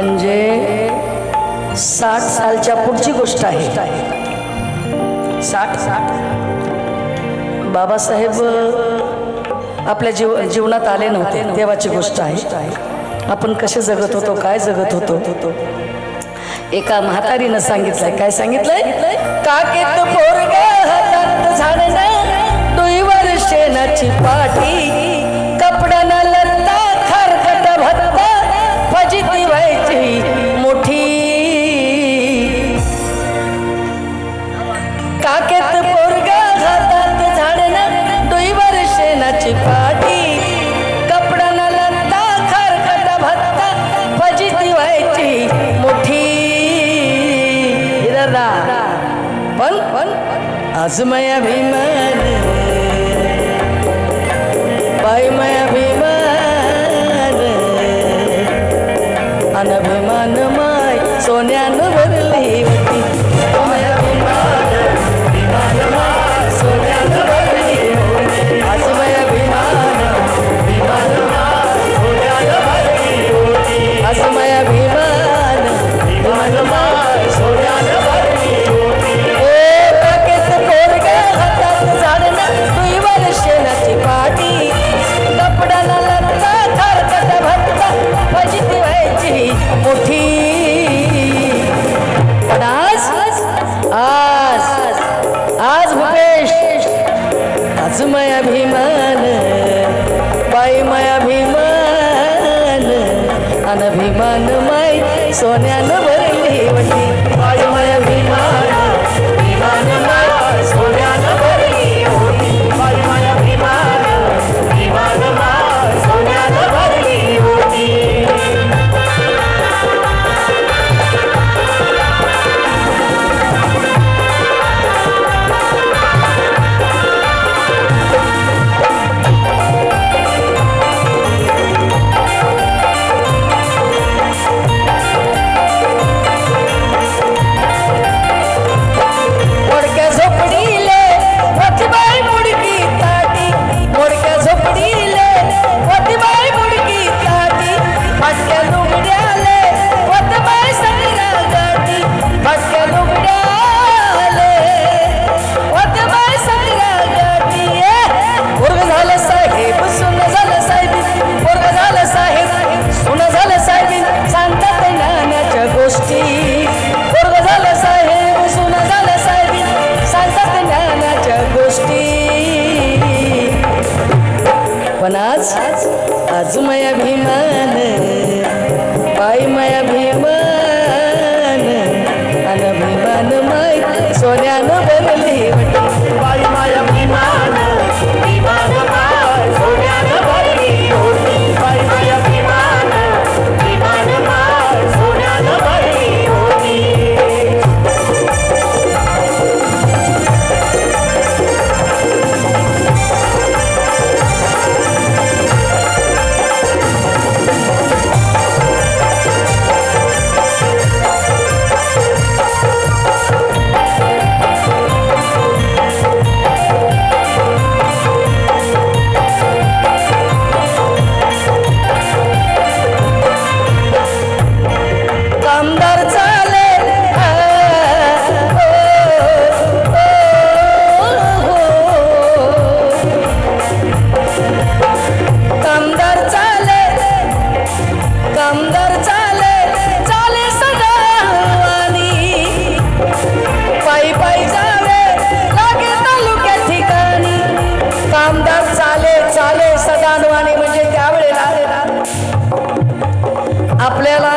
म्हणजे 60 सालच्या पुढची गोष्ट आहे। 60 बाबासाहेब आपल्या जीवनात आले नव्हते तेव्हाची गोष्ट आहे। आपण कसे जगत होतो, काय जगत होतो। एका म्हातारीनं सांगितलंय, काय सांगितलंय? काकेत पोरगा हातात झाडणं, डोईवर शेणाची पाठी, कपड्यानं लत्ता खरकट भत्ता, फजिती व्हायची मोठी। काकेत पोरगा हातात झाडणं, डोईवर शेणाची पाठी, कपड्यानं लत्ता खरकट भत्ता, फजिती व्हायची मोठी। पण आज मैं अभिमान, बाई मैं अभिमान, अनभिमान माय सोन्यानं भरली होती। मैं अभिमान, अभिमान माय सोन्यानं भरली होती। आज मैं अभिमान, अभिमान माय सोन्यानं भरली होती। आज मैं अभिमान, अभिमान माय सोन्यानं भरली होती। शेणाची पाटी, कपड्याला लत्ता खरकट भत्ता, फजिती व्हायची मोठी। पण आज भूपेश, आज मैं अभिमान, बाई मैं अभिमान, अनभिमान माय सोन्यानं भरली होती। बाई मैं अभिमान, अभिमान माय सोन्यानं भरली होती। बाई मैं अभिमान, अभिमान माय सोन्यानं भरली होती। आज मैं अभिमान, बाई मैं अभिमान, अनभिमान माय सोन्यानं भरली होती। बाई मैं अभिमान, अभिमान माय सोन्यानं भरली होती। बाई मैं अभिमान, अभिमान माय सोन्यानं भरली होती। आपल्याला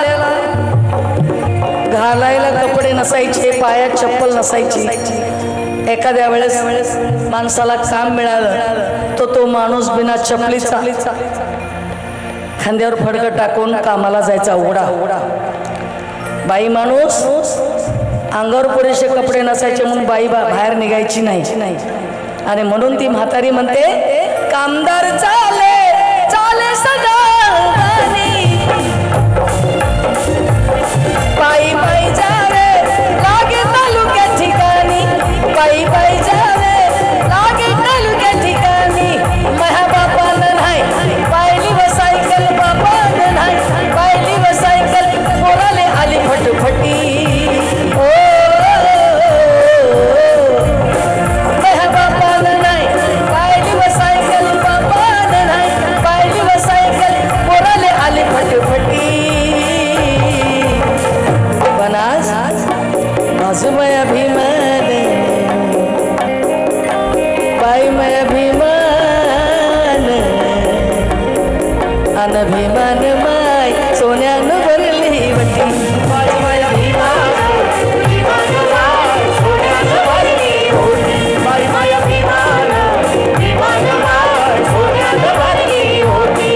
घालायला कपडे नसायचे, पायात चप्पल नसायची। एखाद्या वेळेस माणसाला काम मिळालं तो माणूस बिना चपलीचा खांद्यावर फडकं टाकून कामाला जायचा उघडा। बाई माणूस अंगावर पुरेसे कपडे नसायचे म्हणून बाई बाहेर निघायची नाही। आणि म्हणून ती म्हातारी म्हणते, कामदार चाले चाले सदा पायी पायी जावे लागे तालुक्या ठिकाणी, पायी पायी जावे लागे तालुक्या ठिकाणी। माझ्या बापानं नाही पाहिली व सायकल, बापानं नाही पाहिली व सायकल, पोरा बाई माय अभिमान अनभिमान माय सोन्यानं भरली वटी बाई माय अभिमान सोन्यानं भरली होती बाई माय अभिमान सोन्यानं भरली होती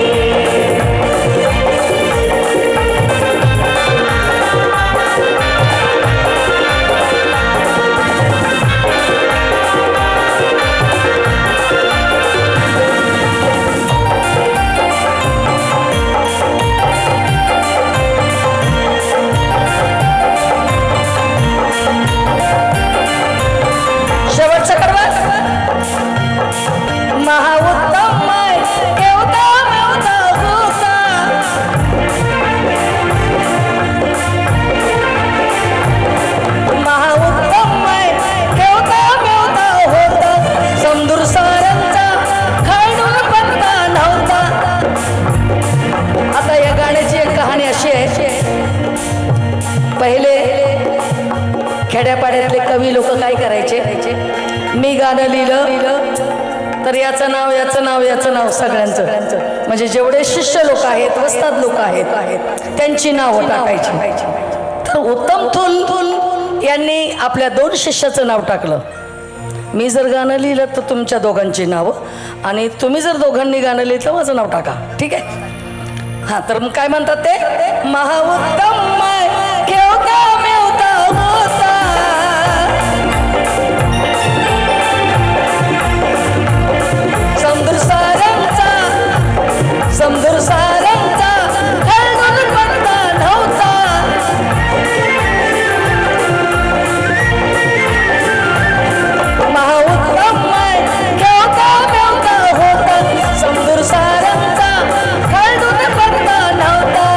पहिले खेड्यापाड्यातले कवी लोक काय करायचे मी गाणं लिहिलं तर याचं नाव याचं नाव याचं नाव सगळ्यांचं म्हणजे जेवढे शिष्य लोक आहेत वस्ताद लोक आहेत त्यांची नावं टाकायची तर उत्तम थुल यांनी आपल्या 2 शिष्याचं नाव टाकलं मी जर गाणं लिहिलं तर तुमच्या दोघांची नावं आणि तुम्ही जर दोघांनी गाणं लिहिलं तर माझं नाव टाका ठीक आहे हां तर मग काय म्हणतात ते महाउत्तम केवता मेवता होता समदूर सारंगचा हळदून पत्ता नव्हता महाउत्तम केवता मेवता होता समदूर सारंगचा हळदून पत्ता नव्हता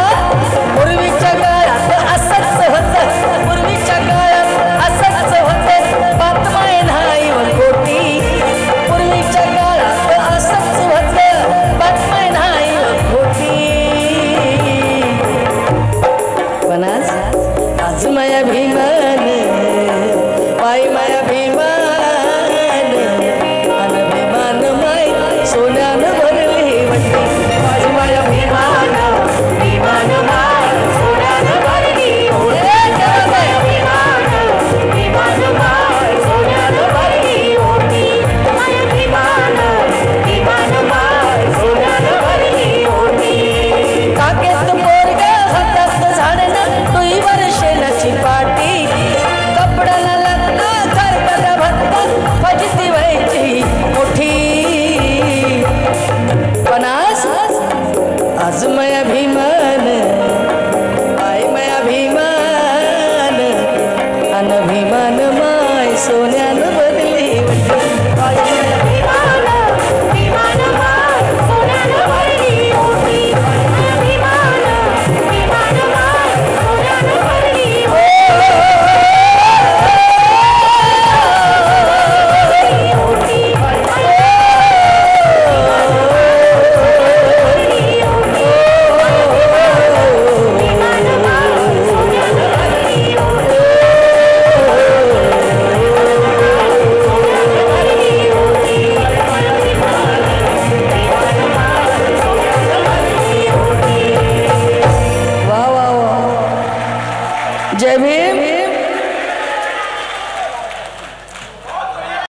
पूर्वीच्या काळात असंच होतं पूर्वीच्या काळात असंच होतं बातमाय नाही खोटी पूर्वीच्या काळात असंच होतं बातमाय नाही खोटी पण आज माया भीमान बाई माया भीमान